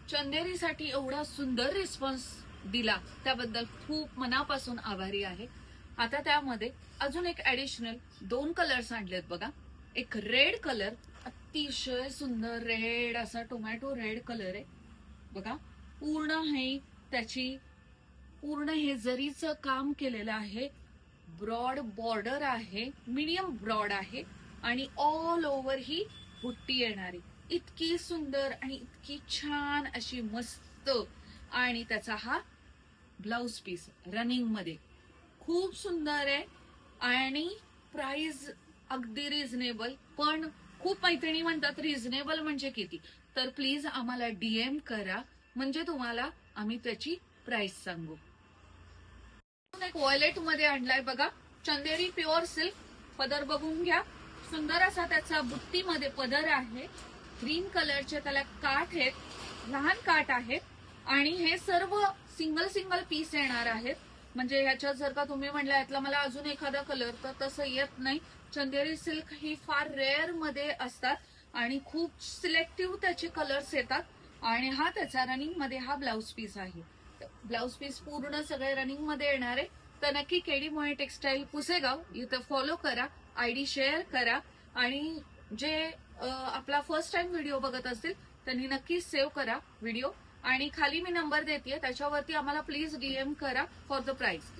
चंदेरीसाठी एवढा सुंदर रिस्पॉन्स दिला त्याबद्दल खूप मनापासून आभारी आहे. आता त्यामध्ये अजून एक ऍडिशनल 2 कलर्स आणलेत बघा. एक रेड कलर, अतिशय सुंदर रेड असा टोमॅटो रेड कलर आहे बघा. पूर्ण हे त्याची पूर्ण हे जरीचं काम केलेलं आहे. ब्रॉड बॉर्डर आहे, मीडियम ब्रॉड आहे आणि ऑल ओव्हर ही बुट्टी येणारी. इतकी सुंदर आणि इतकी छान अशी मस्त. आणि त्याचा हा ब्लाउज पीस रनिंग मध्ये खूप सुंदर आहे आणि प्राइस अगदी रिझनेबल. पण खूप मैत्रिणी म्हणतात रिझनेबल म्हणजे किती, तर प्लीज आम्हाला डीएम करा म्हणजे तुम्हाला आम्ही त्याची प्राइस सांगू. एक वॉयलेट मध्ये आणलाय बघा, चंदेरी प्युअर सिल्क. पदर बघून घ्या, सुंदर असा त्याचा बुट्टीमध्ये पदर आहे. ग्रीन कलरचे त्याला काठ आहेत, लहान काठ आहेत आणि हे सर्व सिंगल सिंगल पीस येणार आहेत. म्हणजे ह्याच्यात जर का तुम्ही म्हणला यातला मला अजून एखादा कलर, तर तसं येत नाही. चंदेरी सिल्क ही फार रेअर मध्ये असतात आणि खूप सिलेक्टिव्ह त्याचे कलर्स येतात. आणि हा त्याचा रनिंग मध्ये हा ब्लाउज पीस आहे. ब्लाउज पीस पूर्ण सगळे रनिंग मध्ये येणार आहे. तर नक्की केडी मोहे टेक्सटाईल पुसेगाव इथं फॉलो करा, आयडी शेअर करा आणि जे आपला फर्स्ट टाइम व्हिडिओ बघत असतील त्यांनी नक्की सेव्ह करा व्हिडिओ. आणि खाली मी नंबर देते त्याच्यावरती आम्हाला प्लीज डीएम करा फॉर द प्राइस.